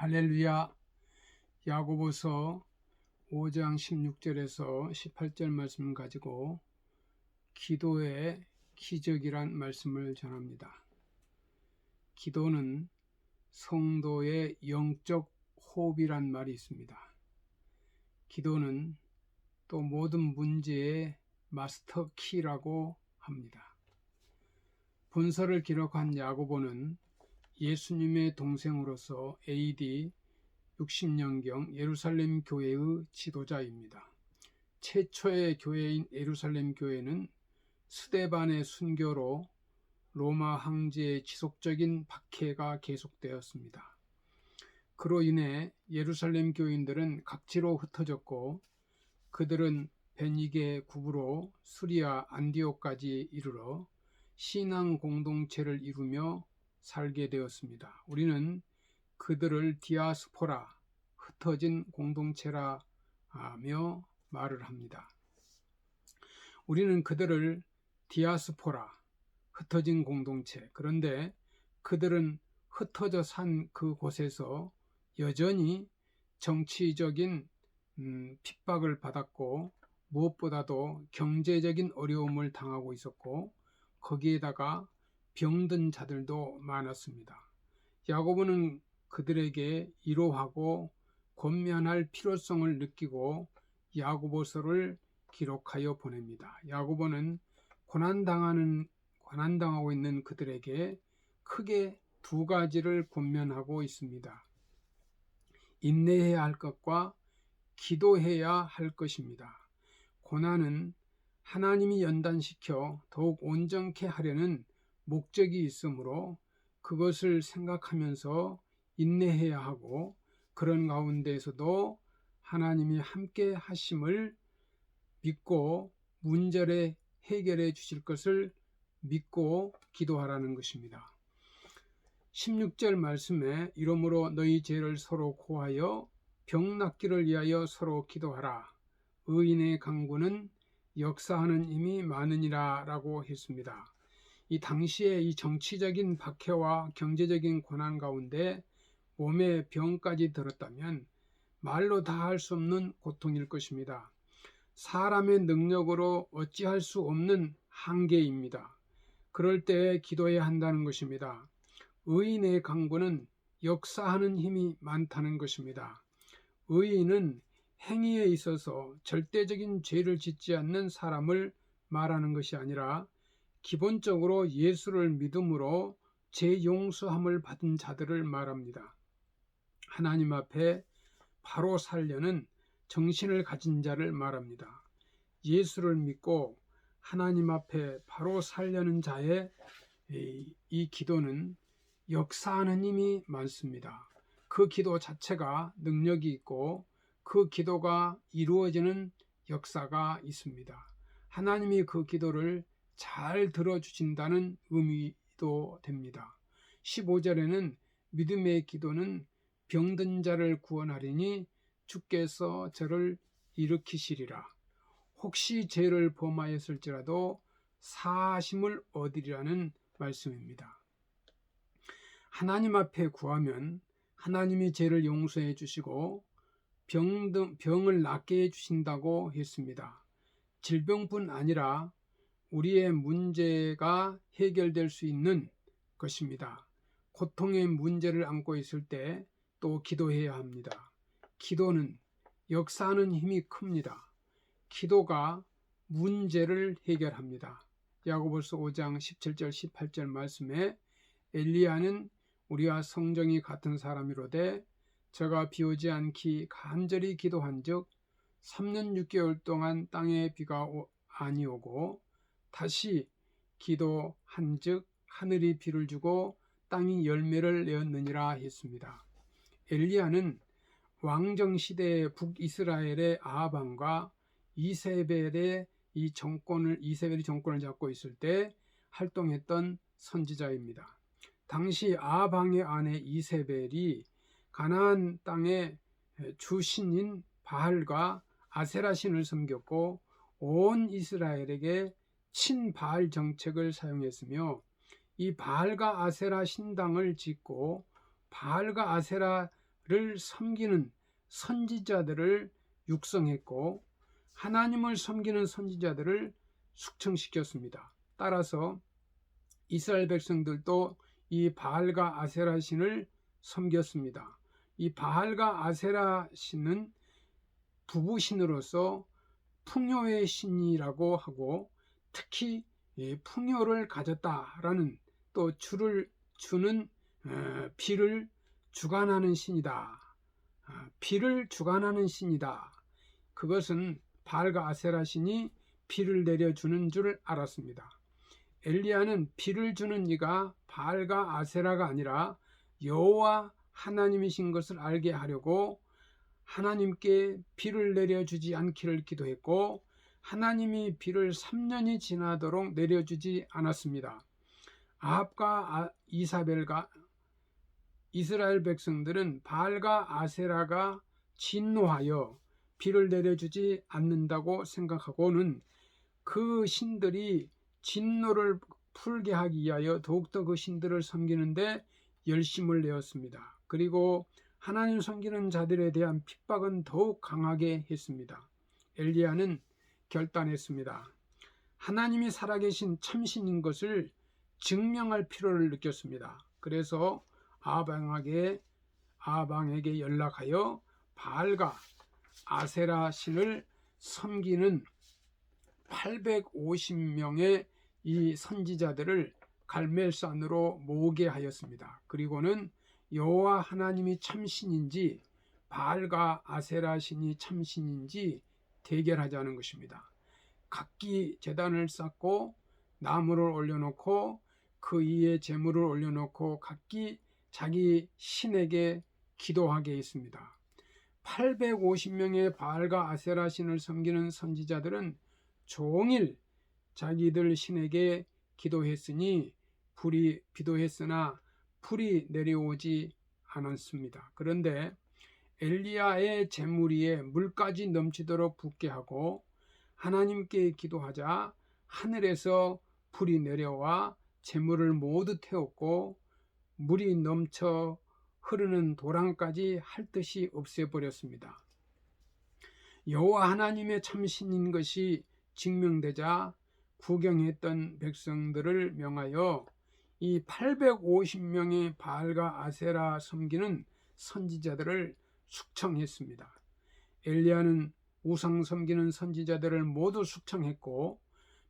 할렐루야. 야고보서 5장 16절에서 18절 말씀을 가지고 기도의 기적이란 말씀을 전합니다. 기도는 성도의 영적 호흡이란 말이 있습니다. 기도는 또 모든 문제의 마스터 키라고 합니다. 본서를 기록한 야고보는 예수님의 동생으로서 AD 60년경 예루살렘 교회의 지도자입니다. 최초의 교회인 예루살렘 교회는 스데반의 순교로 로마 황제의 지속적인 박해가 계속되었습니다. 그로 인해 예루살렘 교인들은 각지로 흩어졌고 그들은 베니게 국으로 수리아 안디옥까지 이르러 신앙 공동체를 이루며 살게 되었습니다. 우리는 그들을 디아스포라, 흩어진 공동체라 하며 말을 합니다. 우리는 그들을 디아스포라, 흩어진 공동체, 그런데 그들은 흩어져 산 그곳에서 여전히 정치적인 핍박을 받았고 무엇보다도 경제적인 어려움을 당하고 있었고 거기에다가 병든 자들도 많았습니다. 야고보는 그들에게 위로하고 권면할 필요성을 느끼고 야고보서를 기록하여 보냅니다. 야고보는 고난당하고 있는 그들에게 크게 두 가지를 권면하고 있습니다. 인내해야 할 것과 기도해야 할 것입니다. 고난은 하나님이 연단시켜 더욱 온전케 하려는 목적이 있으므로 그것을 생각하면서 인내해야 하고 그런 가운데에서도 하나님이 함께 하심을 믿고 문제를 해결해 주실 것을 믿고 기도하라는 것입니다. 16절 말씀에 이러므로 너희 죄를 서로 고하여 병 낫기를 위하여 서로 기도하라. 의인의 강구는 역사하는 힘이 많으니라 라고 했습니다. 이 당시에 이 정치적인 박해와 경제적인 고난 가운데 몸에 병까지 들었다면 말로 다 할 수 없는 고통일 것입니다. 사람의 능력으로 어찌할 수 없는 한계입니다. 그럴 때 기도해야 한다는 것입니다. 의인의 강구는 역사하는 힘이 많다는 것입니다. 의인은 행위에 있어서 절대적인 죄를 짓지 않는 사람을 말하는 것이 아니라 기본적으로 예수를 믿음으로 죄 용서함을 받은 자들을 말합니다. 하나님 앞에 바로 살려는 정신을 가진 자를 말합니다. 예수를 믿고 하나님 앞에 바로 살려는 자의 이 기도는 역사하는 힘이 많습니다. 그 기도 자체가 능력이 있고 그 기도가 이루어지는 역사가 있습니다. 하나님이 그 기도를 잘 들어주신다는 의미도 됩니다. 15절에는 믿음의 기도는 병든 자를 구원하리니 주께서 저를 일으키시리라. 혹시 죄를 범하였을지라도 사하심을 얻으리라는 말씀입니다. 하나님 앞에 구하면 하나님이 죄를 용서해 주시고 병을 낫게 해 주신다고 했습니다. 질병뿐 아니라 우리의 문제가 해결될 수 있는 것입니다. 고통의 문제를 안고 있을 때 또 기도해야 합니다. 기도는 역사하는 힘이 큽니다. 기도가 문제를 해결합니다. 야고보서 5장 17절 18절 말씀에 엘리야는 우리와 성정이 같은 사람이로되 저가 비 오지 않기 간절히 기도한즉 3년 6개월 동안 땅에 비가 아니오고 다시 기도한즉 하늘이 비를 주고 땅이 열매를 내었느니라 했습니다. 엘리야는 왕정 시대의 북이스라엘의 아합 왕과 이세벨이 정권을 잡고 있을 때 활동했던 선지자입니다. 당시 아합 왕의 아내 이세벨이 가나안 땅의 주신인 바알과 아세라 신을 섬겼고 온 이스라엘에게 친바알 정책을 사용했으며 이 바알과 아세라 신당을 짓고 바알과 아세라를 섬기는 선지자들을 육성했고 하나님을 섬기는 선지자들을 숙청시켰습니다. 따라서 이스라엘 백성들도 이 바알과 아세라 신을 섬겼습니다. 이 바알과 아세라 신은 부부신으로서 풍요의 신이라고 하고 특히 풍요를 가졌다라는 또 주를 주는 비를 주관하는 신이다. 비를 주관하는 신이다. 그것은 바알과 아세라 신이 비를 내려주는 줄 알았습니다. 엘리야는 비를 주는 이가 바알과 아세라가 아니라 여호와 하나님이신 것을 알게 하려고 하나님께 비를 내려주지 않기를 기도했고 하나님이 비를 3년이 지나도록 내려주지 않았습니다. 아합과 이사벨과 이스라엘 백성들은 바알과 아세라가 진노하여 비를 내려주지 않는다고 생각하고는 그 신들이 진노를 풀게 하기 위하여 더욱더 그 신들을 섬기는데 열심을 내었습니다. 그리고 하나님 섬기는 자들에 대한 핍박은 더욱 강하게 했습니다. 엘리야는 결단했습니다. 하나님이 살아계신 참신인 것을 증명할 필요를 느꼈습니다. 그래서 아방에게 연락하여 바알과 아세라 신을 섬기는 850명의 이 선지자들을 갈멜산으로 모으게 하였습니다. 그리고는 여호와 하나님이 참신인지 바알과 아세라 신이 참신인지 대결하자는 것입니다. 각기 제단을 쌓고 나무를 올려놓고 그 위에 제물을 올려놓고 각기 자기 신에게 기도하게 했습니다. 850명의 바알과 아세라 신을 섬기는 선지자들은 종일 자기들 신에게 기도했으나 불이 내려오지 않았습니다. 그런데 엘리야의 제물 위에 물까지 넘치도록 붓게 하고 하나님께 기도하자 하늘에서 불이 내려와 제물을 모두 태웠고 물이 넘쳐 흐르는 도랑까지 할 듯이 없애버렸습니다. 여호와 하나님의 참신인 것이 증명되자 구경했던 백성들을 명하여 이 850명의 바알과 아세라 섬기는 선지자들을 숙청했습니다. 엘리야는 우상 섬기는 선지자들을 모두 숙청했고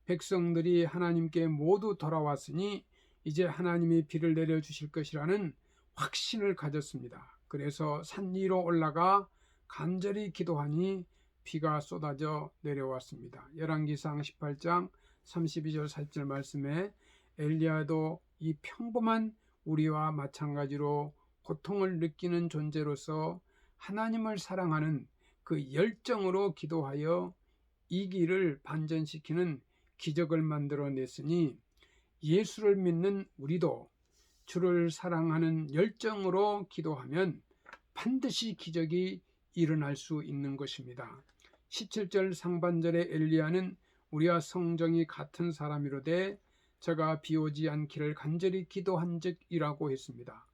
백성들이 하나님께 모두 돌아왔으니 이제 하나님이 비를 내려주실 것이라는 확신을 가졌습니다. 그래서 산 위로 올라가 간절히 기도하니 비가 쏟아져 내려왔습니다. 열왕기상 18장 32절 4절 말씀에 엘리야도 이 평범한 우리와 마찬가지로 고통을 느끼는 존재로서 하나님을 사랑하는 그 열정으로 기도하여 이 길을 반전시키는 기적을 만들어냈으니 예수를 믿는 우리도 주를 사랑하는 열정으로 기도하면 반드시 기적이 일어날 수 있는 것입니다. 17절 상반절에 엘리야는 우리와 성정이 같은 사람이로되 저가 비오지 않기를 간절히 기도한즉이라고 했습니다.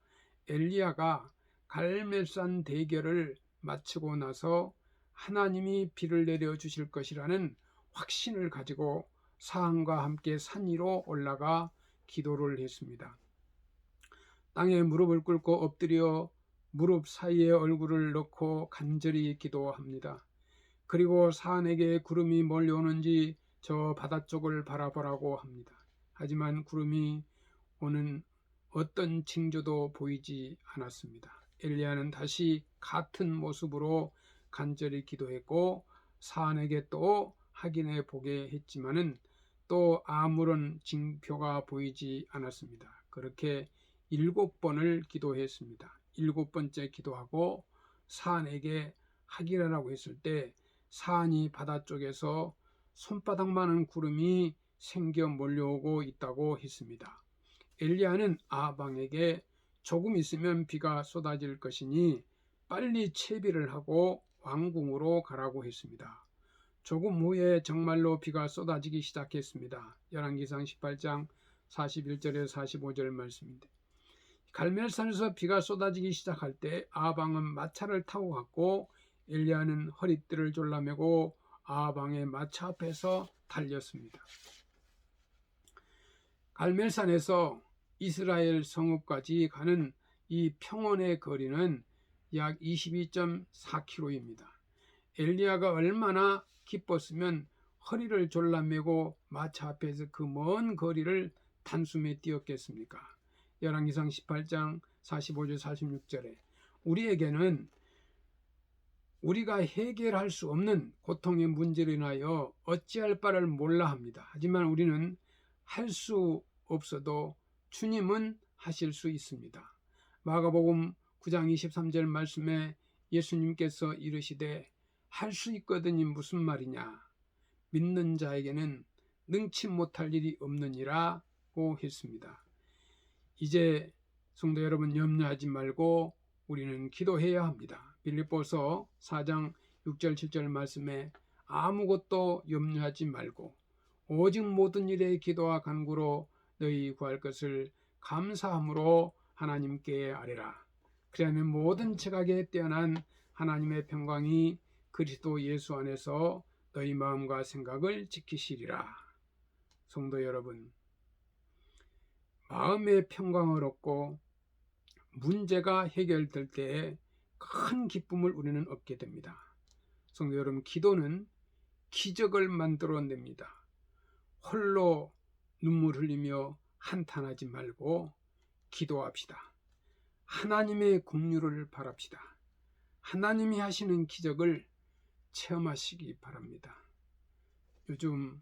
엘리야가 갈멜산 대결을 마치고 나서 하나님이 비를 내려주실 것이라는 확신을 가지고 사항과 함께 산 위로 올라가 기도를 했습니다. 땅에 무릎을 꿇고 엎드려 무릎 사이에 얼굴을 넣고 간절히 기도합니다. 그리고 산에게 구름이 몰려오는지 저 바다 쪽을 바라보라고 합니다. 하지만 구름이 오는 어떤 징조도 보이지 않았습니다. 엘리야는 다시 같은 모습으로 간절히 기도했고 산에게 또 확인해 보게 했지만은 또 아무런 징표가 보이지 않았습니다. 그렇게 7번을 기도했습니다. 7번째 기도하고 산에게 확인하라고 했을 때 산이 바다 쪽에서 손바닥만한 구름이 생겨 몰려오고 있다고 했습니다. 엘리야는 아방에게 조금 있으면 비가 쏟아질 것이니 빨리 채비를 하고 왕궁으로 가라고 했습니다. 조금 후에 정말로 비가 쏟아지기 시작했습니다. 열왕기상 18장 41절에서 45절 말씀인데 갈멜산에서 비가 쏟아지기 시작할 때 아합왕은 마차를 타고 갔고 엘리야는 허리띠를 졸라매고 아합왕의 마차 앞에서 달렸습니다. 갈멜산에서 이스라엘 성읍까지 가는 이 평원의 거리는 약 22.4km입니다. 엘리야가 얼마나 기뻤으면 허리를 졸라매고 마차 앞에서 그 먼 거리를 단숨에 뛰었겠습니까? 열왕기상 18장 45절 46절에 우리에게는 우리가 해결할 수 없는 고통의 문제로 인하여 어찌할 바를 몰라 합니다. 하지만 우리는 할 수 없어도 주님은 하실 수 있습니다. 마가복음 9장 23절 말씀에 예수님께서 이르시되 할 수 있거든이 무슨 말이냐? 믿는 자에게는 능치 못할 일이 없느니라고 했습니다. 이제 성도 여러분, 염려하지 말고 우리는 기도해야 합니다. 빌립보서 4장 6절 7절 말씀에 아무것도 염려하지 말고 오직 모든 일에 기도와 간구로 너희 구할 것을 감사함으로 하나님께 아뢰라. 그리하면 모든 지각에 뛰어난 하나님의 평강이 그리스도 예수 안에서 너희 마음과 생각을 지키시리라. 성도 여러분, 마음의 평강을 얻고 문제가 해결될 때에 큰 기쁨을 우리는 얻게 됩니다. 성도 여러분, 기도는 기적을 만들어냅니다. 홀로 눈물 흘리며 한탄하지 말고 기도합시다. 하나님의 긍휼을 바랍시다. 하나님이 하시는 기적을 체험하시기 바랍니다. 요즘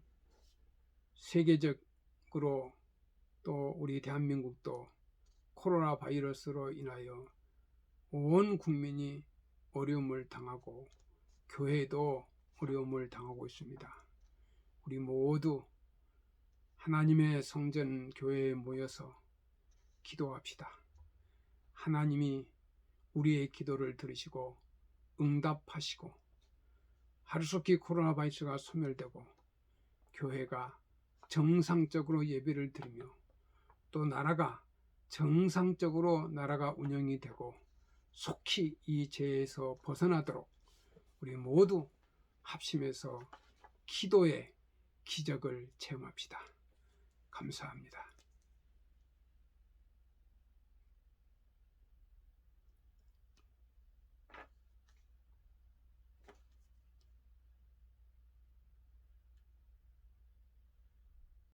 세계적으로 또 우리 대한민국도 코로나 바이러스로 인하여 온 국민이 어려움을 당하고 교회도 어려움을 당하고 있습니다. 우리 모두 하나님의 성전 교회에 모여서 기도합시다. 하나님이 우리의 기도를 들으시고 응답하시고 하루속히 코로나 바이러스가 소멸되고 교회가 정상적으로 예배를 드리며 또 나라가 정상적으로 나라가 운영이 되고 속히 이 죄에서 벗어나도록 우리 모두 합심해서 기도의 기적을 체험합시다. 감사합니다.